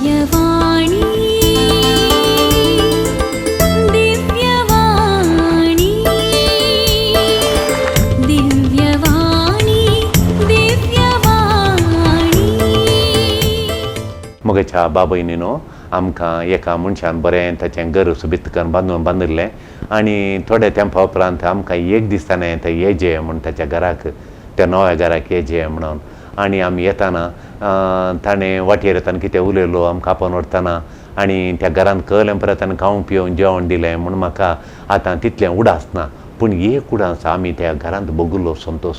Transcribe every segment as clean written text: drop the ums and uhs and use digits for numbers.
दिव्यवाणी दिव्यवाणी दिव्यवाणी दिव्यवाणी मगच्या बाबयनीनो आमकां एका मनशान बरें ताचें घर सुबित करून बांदिल्लें आनी थोड्या तेंपा उपरांत आमकां एक दीस ताणें थंय येजे म्हूण ताच्या घराक त्या नव्या घराक येजे म्हणून आनी आमी येताना ताणें वाटेर येताना कितें उलयलो आमकां आपोवन व्हरताना आनी त्या घरांत कळ्ळें परत ताणें खावंक पिवंक जेवण दिलें म्हूण म्हाका आतां तितलें उडास ना पूण एक उडास आमी त्या घरांत भोगलो संतोश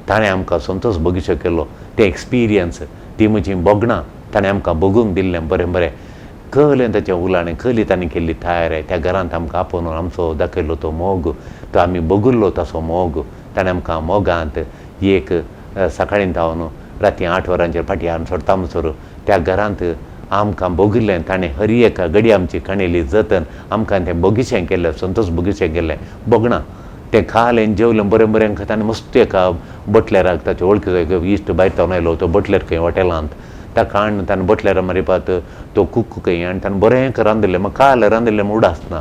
ताणें आमकां संतोश भोगीचो केलो तें एक्सपिरियन्स ती म्हजी बोगणां ताणें आमकां भोगूंक दिल्लें बरें बरें कळ्ळें ताचें उलाणें कळ्ळी ताणें केल्ली तयारी त्या घरांत आमकां आपोवन आमचो दाखयलो तो मोग तो आमी भोगुल्लो तसो मोग ताणें आमकां मोगांत एक सकाळीं तावन राती 8 वरांचेर फाटीं हाडून सोडता म्हणसर त्या घरांत आमकां भोगिल्लें ताणें हर एका घडी आमची खणेली जतन आमकां तें बोगीचें केल्लें संतोश बोगीचें केल्लें बोगणां तें खालें जेवलें बरें बरें ताणें मस्त एका बटल्याराक ताचे वळखीचो इश्ट भायर तावन आयलो तो बटलेर खंय हॉटेलांत ताका हाडून ताणें बटल्यार मारिपात तो कूक खंय आनी ताणें बरें रांदिल्लें म्हाका काल रांदिल्लें म्हूण उडास ना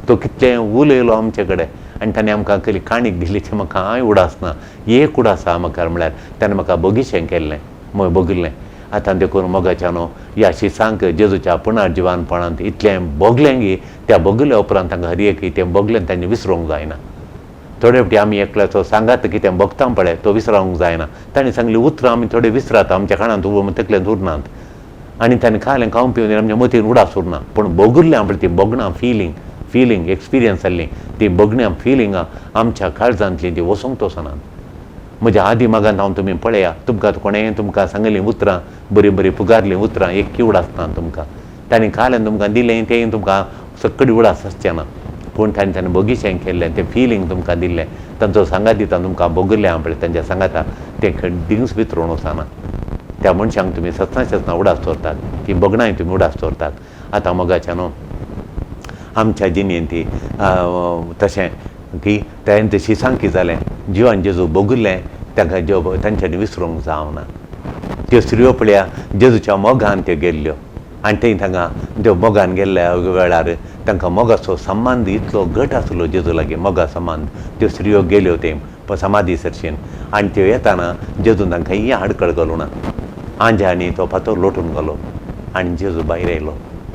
तो कितलें उलयलो आमचे कडेन आनी ताणें आमकां केली काणीक दिली तें म्हाका कांय उडास ना एक उडास आहा म्हाका म्हळ्यार ताणें म्हाका बोगीचें केल्लें भोगिल्लें आतां देखून मोगाच्यानो ह्या शिसांक जेजूच्या पुणार जिवानपणांत इतलें भोगलें की त्या भोगिल्ल्या उपरांत तांकां हर एक तें भोगलें तांणी विसरूंक जायना थोडे फावटी आमी एकल्याचो सांगात कितें भोगता पळय तो विसरावंक जायना ताणें सांगली उतरां आमी थोडे विसरात आमच्या कानांत तकलेंत उरनात आनी ताणें खालें खावंक पिवन आमच्या मतीन उडास उरना पूण भोगुल्लें पळय ती बोगणां फिलींग एक्सपिरियन्स जाल्ली ती बोगण्यां फिलिंगां आमच्या काळजांतलीं ती वसूंक वचनात म्हज्या आदी मागांत हांव तुमी पळया तुमकां कोणेंय तुमकां सांगलीं उतरां बरीं बरीं पुगारलीं उतरां एक उडास ना तुमकां ताणें खालें तुमकां दिलें तें तुमकां सकडी उडास आसचें ना पूण ताणें बोगीचें केल्लें तें फिलींग तुमकां दिल्लें तांचो सांगात दिता तुमकां भोगिल्लें पळय तांच्या सांगाता तें खड्डींच भितरून वचना त्या मनशांक तुमी सतना उडास दवरतात ती बोगणांय तुमी उडास दवरतात आतां मोगाच्या न्हू आमच्या जिणेंत ती तशें की तें शिसांक कितें जालें जिवान जेजू भोगिल्लें ताका तांच्यांनी विसरूंक जावना त्यो स्त्रियो पळया जेजूच्या मोगान त्यो गेल्ल्यो आनी थंय तांकां त्यो मोगान गेल्ल्या वेळार तांकां मोगाचो संबंद इतलो घट आसलो जेजू लागीं मोगा संबंद त्यो स्त्रियो गेल्यो थंय समाधी सरशीन आनी त्यो येताना जेजून तांकां ही आडकळ घालूं ना आंज्यानी तो फातर लोटून घालो आनी जेजू भायर येयलो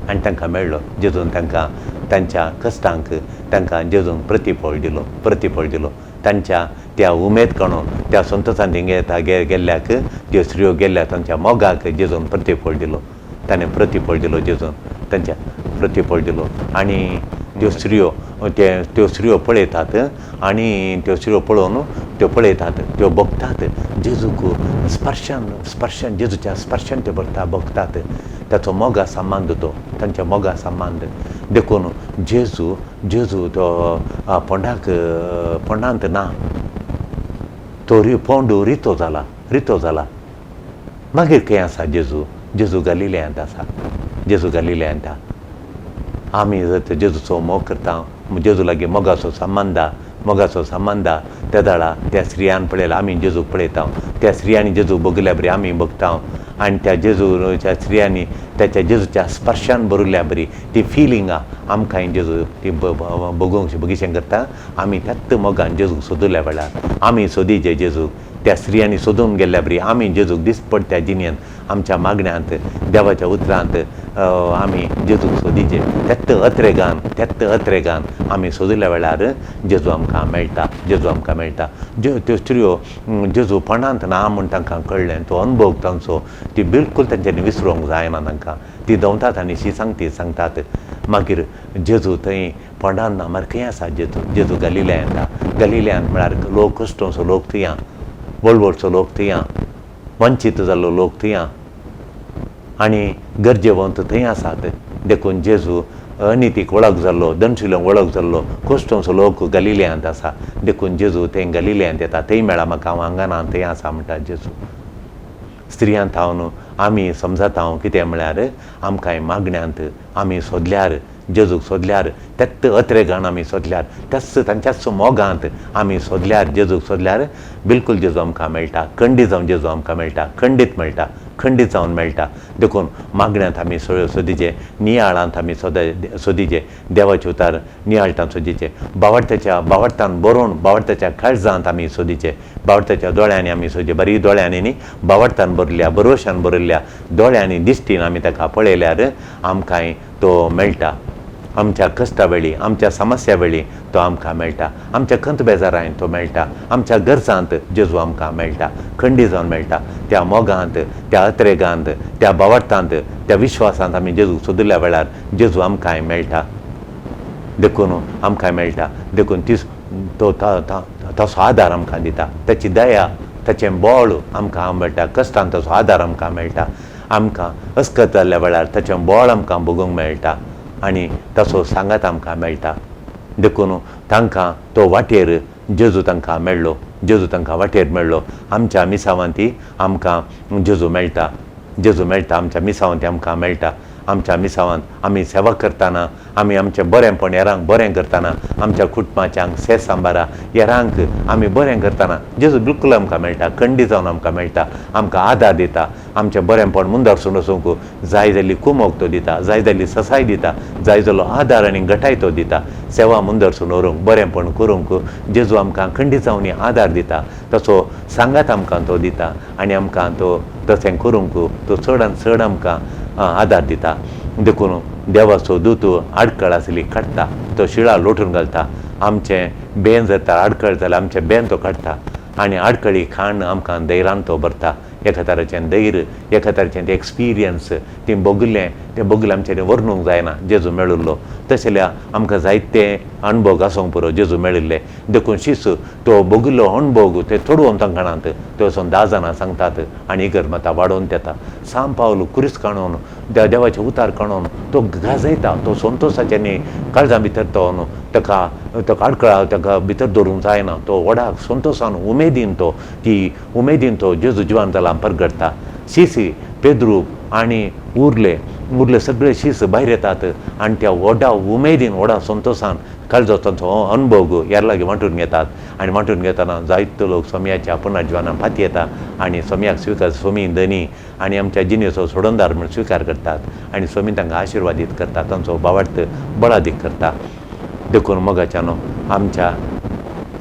आनी तांकां मेळ्ळो जेजून तांकां तांच्या कश्टांक तांकां जेजून प्रतिफळ दिलो तांच्या त्या उमेद काणून त्या संतोशान गेल्ल्याक त्यो स्त्रियो गेल्ल्या तांच्या मोगाक जेजून प्रतिफळ दिलो ताणें प्रतिफळ दिलो जेजून तांच्या प्रतिफळ दिलो आनी त्यो स्त्रियो पळयतात आनी त्यो स्त्रियो पळोवन त्यो पळयतात त्यो भोगतात जेजूक स्पर्शान जेजूच्या स्पर्शान त्यो भोगतात ताचो मोगा संबंद तो तांच्या मोगा संबंद देखून जेजू तो पोंडांत ना तो पोंडू रितो जाला मागीर खंय आसा जेजू गलिल्यांत आसा आमी जर जेजूचो मोग करता जेजू लागीं मोगाचो संबंद त्या दाळा त्या स्त्रियान पळयला आमी जेजूक पळयता त्या स्त्रियांनी जेजू भोगिल्ल्या बरी आमी भोगता आनी त्या जेजूच्या स्त्रियांनी त्याच्या जेजूच्या स्पर्शान भरिल्ल्या बरी ती फिलिंगां आमकां जेजू ती भोगूंक भोगीचें करता आमी त्याच मोगान जेजूक सोदुल्या वेळार आमी सोदीचे जेजूक त्या स्त्रियांनी सोदून गेल्ल्या बरी आमी जेजूक दिसपट त्या जिणेंत आमच्या मागण्यांत देवाच्या उतरांत आमी जेजूक सोदीचे त्याच अत्रेगान आमी सोदिल्ल्या वेळार जेजू आमकां मेळटा त्यो स्त्रियो जेजू पणांत ना म्हूण तांकां कळ्ळें तो अनुभव तांचो ती बिलकूल तांच्यांनी विसरूंक जायना तांकां ती देंवतात आनी शिसांक ती सांगतात मागीर जेजू थंय पोंडांत ना मागीर खंय आसा जेजू गलिल्यांत म्हळ्यार लोक कश्टोचो लोक थंय वळवळचो लोक थंय वंचीत जाल्लो लोक थंय आनी गरजेवंत थंय आसात देखून जेजू अनितीक वळख जाल्लो दनशुल्यांक वळख जाल्लो कश्टोचो लोक गलिल्यांत आसा देखून जेजू थंय गलिल्यांत येता थंय मेळ्ळा म्हाका हांव हांगाना थंय आसा म्हणटा जेजू स्त्रियांत हांव न्हू आमी समजता हांव कितें म्हळ्यार आमकां मागण्यांत आमी सोदल्यार जेजूक सोदल्यार त्याच अत्रेगान आमी सोदल्यार तांच्याच मोगांत आमी सोदल्यार जेजूक सोदल्यार बिलकूल जेजू आमकां मेळटा खंडीत जावन जेजू आमकां मेळटा खंडीत मेळटा खंडीत जावन मेळटा. देखून मागण्यांत आमी सोदिचे, नियाळांत आमी सोदिचे, देवाचे उतार नियाळटान सोदिचे, बावडतान बरोवन बावडताच्या काळजांत आमी सोदिचे, बावडताच्या दोळ्यांनी आमी सोदिचे, बरी दोळ्यांनी न्ही, बावडतान बरयल्या, बरोवशान बरयल्या दोळ्यांनी दिश्टीन आमी ताका पळयल्यार आमकांय तो मेळटा. आमच्या कश्टा वेळी, आमच्या समस्या वेळी तो आमकां मेळटा. आमच्या खंत बेजारांत तो मेळटा. आमच्या गरजांत जेजू आमकां मेळटा, खंडी जावन मेळटा. त्या मोगांत, त्या अत्रेगांत, त्या बावडतांत, त्या विश्वासांत आमी जेजू सोदिल्ल्या वेळार जेजू आमकांय मेळटा. देखून आमकांय मेळटा. देखून तो तसो आदार आमकां दिता. ताची दया, ताचें बोळ आमकां मेळटा. कश्टांत तसो आदार आमकां मेळटा. आमकां अस्कत जाल्ल्या वेळार ताचें बोळ आमकां भोगूंक मेळटा आनी तसो सांगात आमकां मेळटा. देखून तांकां तो वाटेर जेजू तांकां मेळ्ळो, जेजू तांकां वाटेर मेळ्ळो. आमच्या मिसावांती आमकां जेजू मेळटा, जेजू मेळटा. आमच्या मिसावांती आमकां मेळटा. आमच्या मिसावांत आमी सेवा करतना, आमी आमचें बरेंपण हेरांक बरें करतना, आमच्या कुटुंबाच्यांक सेस सांबारा हेरांक आमी बरें करतना जेजू बिलकूल आमकां मेळटा, खंडी जावन आमकां मेळटा. आमकां आदार दिता. आमचें बरेंपण मुंदरसून वचूंक जाय जाल्ली कुमोग तो दिता, जाय जाल्ली ससाय दिता, जाय जाल्लो आदार आनी घटाय तो दिता. सेवा मुंदरसून व्हरूंक, बरेंपण करूंक जेजू आमकां खंडी जावन आदार दिता. तसो सांगात आमकां तो दिता आनी आमकां तो तशें करूंक तो चडांत चड आमकां आदार दिता. देखून देवाचो दूत आडखळ आसली काडटा, तो शिळा लोटून घालता. आमचें बेन जर तर आडखळ जाल्यार आमचें बेन तो काडटा आनी आडखळी खाण आमकां दैरान तो भरता. एका तराचें दैर, एका तराचें तें एक्सपिरियन्स, तें बोगलें आमचें वर्णूंक जायना जेजू मेळिल्लो. तशेल्या आमकां जायते अणभव आसूंक पुरो जेजू मेळिल्ले. देखून शिस तो बोगिल्लो अणभव ते थोडून तांकाणांत ते वचून 10 जाणां सांगतात आनी इगर मतां वाडोवन येता. साम पावल कुरीस काणून देवाचे उतार काणून तो गाजयता. तो संतोशाचे न्ही काळजा भितर तो ताका आडखळा ताका भितर दवरूंक जायना. तो व्हडाक संतोशान उमेदीन तो जेजू जिवान जालां परगडटा. शिसी पेद्रू आनी उरले सगळे शीस भायर येतात आनी त्या व्हडा उमेदीन व्हडा संतोशान काळजो तांचो अणभव ह्या लागीं वांटून घेतात. आनी वांटून घेतना जायतो लोक स्वाम्याच्या पुनर्जिवानांत फाती येता आनी स्वाम्याक स्विकार, स्वामी धनी आनी आमच्या जिणेचो सोडोनदार म्हूण स्विकार करतात आनी स्वामी तांकां आशिर्वादीत करता, तांचो बावार्थ बळादीक करता. देखून मोगाच्यानो आमच्या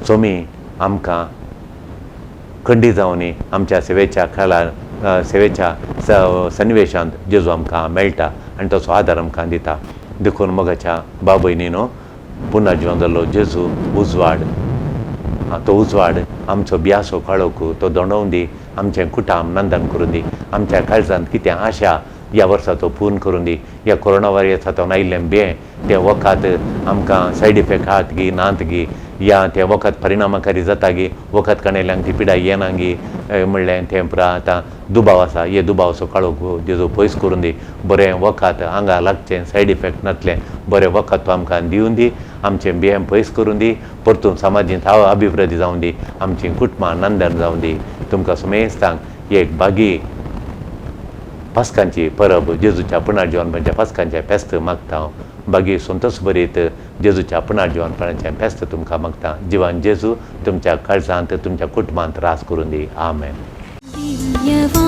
स्वामी आमकां खंडी जावन आमच्या सेवेच्या सन्निवेशांत जेजू आमकां मेळटा आनी तसो आदार आमकां दिता. देखून मोगाच्या भाव भयणीनो, पुनर्जिवन जाल्लो जेजू उजवाड आमचो बियासो काळोख तो दोंडोवन दी. आमचें कुटाम नंदन करून दी. आमच्या काळजांत कितें आशा ह्या वर्साचो पूर्ण करून दी. ह्या कोरोना वायरसांतून आयिल्लें तें वखद आमकां सायड इफेक्ट आहात गी नात गी, या तें वखद परिणामकारी जाता गी, वखद काणयल्यांक ती पिडाय येना गी म्हणलें तें पुरा आतां दुबाव आसा. हे दुबावाचो काळोख जेजू पयस करून दी. बरें वखद आंगा लागचें, सायड इफेक्ट नातलें बरें वखद तो आमकां दिवन दी. आमचें बियें पयस करून दी. परतून समाजींत अभिवृद्धी जावन दी. आमचीं कुटुंबां नंदन जावन दी. तुमकां समेस्तांक एक बागी पास्कांची परब, जेजूच्या पुनर्जिवनपणाच्या पास्कांचें फेस्त मागता हांव. बागी संतोश भरीत जेजूच्या पुनर्जिवनपणाचें फेस्त तुमकां मागता. जिवान जेजू तुमच्या काळजांत, तुमच्या कुटुंबांत रास करून दी. आमेन.